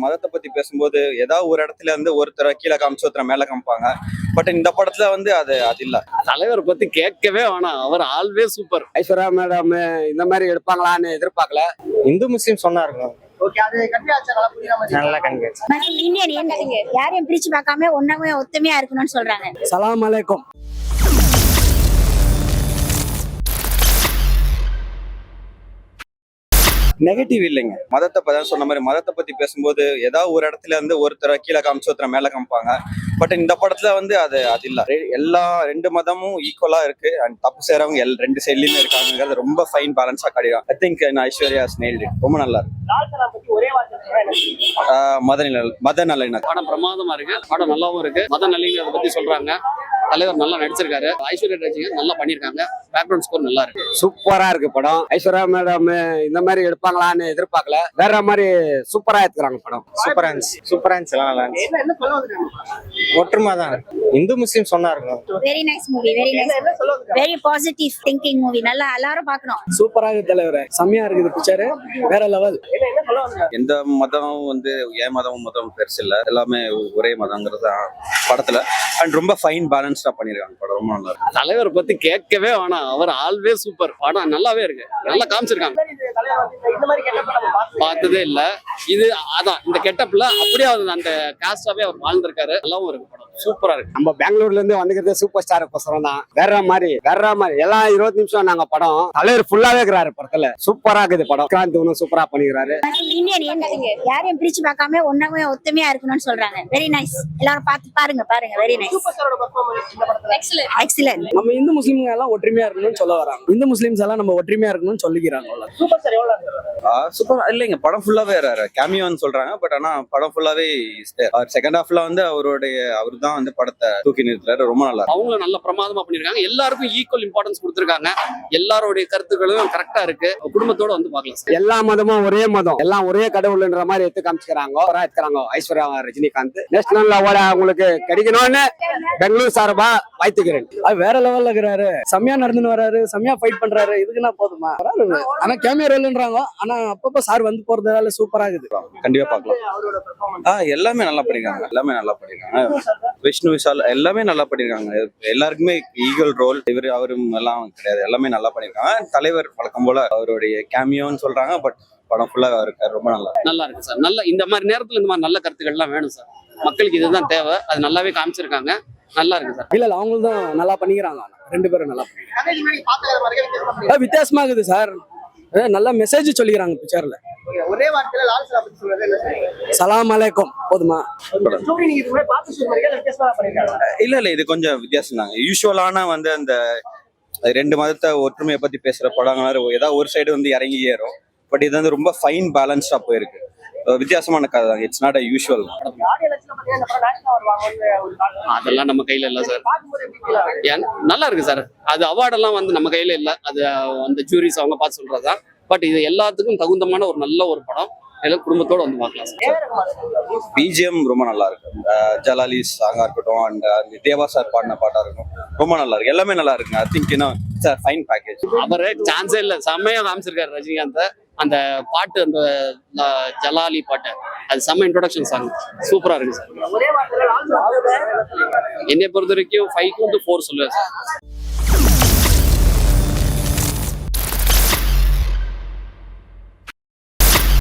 மதத்தை பத்தி பேசும்போது ஏதாவது ஒரு இடத்துல வந்து ஒருத்தரை கீழே காமிச்சு ஒருத்தரை மேல காமிப்பாங்க. பட் இந்த படத்துல வந்து அது இல்ல. தலைவர் பத்தி கேட்கவே வேணாம், அவர் ஆல்வே சூப்பர். ஐஸ்வர்யா மேடம் இந்த மாதிரி எடுப்பாங்களான்னு எதிர்பார்க்கல. இந்து முஸ்லீம் சொன்னா இருக்கும். நல்லா கன்வின்ஸ். இந்தியன் யாரையும் பிரிச்சு பார்க்காம ஒன்னாவே ஒத்துமையா இருக்கணும்னு சொல்றாங்க. சலாம் அலைக்கும். நெகட்டிவ் இல்லைங்க. மதத்தை பத்தி சொன்ன மாதிரி மதத்தை பத்தி பேசும்போது ஏதாவது ஒரு இடத்துல வந்து ஒருத்தரை கீழே காமிச்சு ஒருத்தரை மேல காமிப்பாங்க. பட் இந்த படத்துல வந்து அது இல்ல. எல்லா ரெண்டு மதமும் ஈக்குவலா இருக்கு அண்ட் தப்பு செய்யறவங்க ரெண்டு சைட்லயுமே இருக்காங்கிறது ரொம்ப ஃபைன் பேலன்ஸா காட்டிடும். I think Aishwarya nailed it. ரொம்ப நல்லா இருக்கு. மத நல்லிணக்கம் படம் பிரமாதமா இருக்கு. படம் நல்லாவும் இருக்கு. மத நல்லிணக்கத்தை பத்தி சொல்றாங்க. தலைவர் நல்லா நடிச்சிருக்காரு. ஐஸ்வர்யா ராஜிங்க நல்லா பண்ணிருக்காங்க. பேக்ரவுண்ட் ஸ்கோர் நல்லா இருக்கு. சூப்பரா இருக்கு படம். ஐஸ்வர்யா மேடம் இந்த மாதிரி எடுப்பாங்களான்னு எதிர்பார்க்கல. வேற மாதிரி சூப்பரா எடுத்துக்கிறாங்க படம். சூப்பரா இருந்துச்சு எல்லாம் நல்லா இருந்துச்சு. ஒற்றுமை தான். இந்து முஸ்லீம் சொன்னா இருக்கும். Very nice movie, very nice, very positive thinking movie. நல்லா எல்லாரும் பார்க்கணும். சூப்பரா இருக்கு தலைவர். செம்மையா இருக்குது பிக்சர். வேற லெவல். எந்த மதம் வந்து ஏன் மதம் பெருசு இல்ல, எல்லாமே ஒரே மதங்கிறது படத்துல அண்ட் ரொம்ப ஃபைன் பேலன்ஸ்டா பண்ணிருக்காங்க. படம் ரொம்ப நல்லா இருக்கு. தலைவர் பத்தி கேட்கவே வேணாம், அவர் ஆல்வே சூப்பர். படம் நல்லாவே இருக்கு. நல்லா காமிச்சிருக்காங்க. பார்த்ததே இல்ல இது. அதான் இந்த கெட்டப்ல அப்படியே அந்த காஸ்டாவே அவர் வாழ்ந்திருக்காரு. நல்லாவும் இருக்கு. படம் சூப்பரா இருக்கு. நம்ம பெங்களூர்ல இருந்து வந்துக்கிறது சூப்பர் ஸ்டார் கோசரம் தான். வேற மாதிரி எல்லாம் 20 நிமிஷம் நாங்க படம். தலைவர் ஃபுல்லாவே இருக்கிறாரு படத்துல. சூப்பரா இருக்குது படம். கிராந்தி ஒன்னும் சூப்பரா பண்ணிக்கிறாரு. இந்தியன் யாரையும் பிரிச்சு பார்க்காம ஒன்னாவே ஒத்துமையா இருக்கணும்னு சொல்றாங்க. Very nice. எல்லாரும் பாருங்க. Very nice. எக்ஸலென்ட். நம்ம இந்து முஸ்லீம்ங்க எல்லாம் ஒற்றுமையா இருக்கணும்னு சொல்ல வராங்க. இந்து முஸ்லீம்ஸ் எல்லாம் நம்ம ஒற்றுமையா இருக்கணும்னு சொல்லிக்கிறாங்க. சூப்பர் இல்லைங்க. படம் ஃபுல்லாவே கேமியோன்னு சொல்றாங்க. பட் ஆனா படம் ஃபுல்லாவே செகண்ட் ஹாஃப்ல வந்து அவர் தான் வந்து படத்தை தூக்கி நிறுத்துறாரு. ரொம்ப நல்லா அவங்களும் நல்ல பிரமாதமா பண்ணிருக்காங்க. எல்லாருக்கும் ஈக்குவல் இம்பார்ட்டன்ஸ் கொடுத்திருக்காங்க. எல்லாருடைய கருத்துக்களும் கரெக்டா இருக்கு. குடும்பத்தோட வந்து பார்க்கலாம். எல்லா மதமும் ஒரே மதம், எல்லாம் ஒரே கடவுள்ன்ற மாதிரி எடுத்து காமிச்சுக்கிறாங்க. ஐஸ்வர்யா ரஜினிகாந்த் நேஷனல் அவார்டு அவங்களுக்கு கிடைக்கணும்னு பெங்களூர் சார்பா வாழ்த்துக்கிறேன். அது வேற லெவல்ல இருக்கிறாரு. செம்மையா நடந்துன்னு வராரு. செம்மையா ஃபைட் பண்றாரு. இதுக்குன்னா போதுமா? ஆனா கேமியோன்றாங்க. ஆனா அப்பப்ப சார் வந்து போறதால சூப்பரா இருக்குது. கண்டிப்பா பார்க்கலாம். எல்லாமே நல்லா பண்ணிருக்காங்க. விஷ்ணு விஷால் எல்லாமே நல்லா பண்ணிருக்காங்க. எல்லாருக்குமே ஈகல் ரோல். அவரும் எல்லாம் கிடையாது. எல்லாமே நல்லா பண்ணிருக்காங்க. தலைவர் வழக்கம் போல அவருடைய கேமியோன்னு சொல்றாங்க. பட் படம் ஃபுல்லா இருக்காரு. ரொம்ப நல்லா இருக்கு சார். நல்ல இந்த மாதிரி நேரத்துல இந்த மாதிரி நல்ல கருத்துக்கள் எல்லாம் வேணும் சார். மக்களுக்கு இதுதான் தேவை. அது நல்லாவே காமிச்சிருக்காங்க. நல்லா இருக்கு சார். இல்ல அவங்களும் தான் நல்லா பண்ணிக்கிறாங்க. ரெண்டு பேரும் நல்லா பண்ணிக்கிறாங்க. வித்தியாசமா இருக்குது சார். நல்ல மெசேஜ் சொல்லிக்கிறாங்க பிக்சர்ல. ஒரே வார்த்தையில லால் சலாம் பத்தி சொல்றது என்ன? சலாம் அலைக்கும். போதுமா? இல்ல இது கொஞ்சம் வித்தியாசம் தாங்க. யூஸ்வலான வந்து அந்த ரெண்டு மதத்தை ஒற்றுமையை பத்தி பேசுற படங்கள் ஏதாவது ஒரு சைடு வந்து இறங்கி ஏறும். பட் இது வந்து ரொம்ப ஃபைன் பேலன்ஸ்டா போயிருக்கு. வித்தியாசமான கதை தான். It's not a usual. அதெல்லாம் நம்ம கையில இல்ல சார். நல்லா இருக்கு சார். அது அவார்டெல்லாம் வந்து நம்ம கையில இல்ல. அது அந்த ஜூரிஸ் அவங்க பார்த்து சொல்றதுதான். பட் இது எல்லாத்துக்கும் தகுந்தமான ஒரு நல்ல ஒரு படம். எல்லாம் குடும்பத்தோட வந்து பார்க்கலாம் சார். பிஜிஎம் ரொம்ப நல்லா இருக்கு. ஜலாலி சாங்கா இருக்கட்டும் அண்ட் தேவா சார் பாடின பாட்டா இருக்கும். ரொம்ப நல்லா இருக்கு. எல்லாமே நல்லா இருக்குங்க. I think sir fine package. அவரே சான்ஸே இல்ல. செம்மையா காமிச்சிருக்காரு ரஜினிகாந்த். அந்த பாட்டு, அந்த ஜலாலி பாட்டு, அது செம்ம இன்ட்ரோடக்ஷன் சாங். சூப்பரா இருக்கு சார். என்னை பொறுத்த வரைக்கும் 5 to 4 சொல்லுவேன் சார்.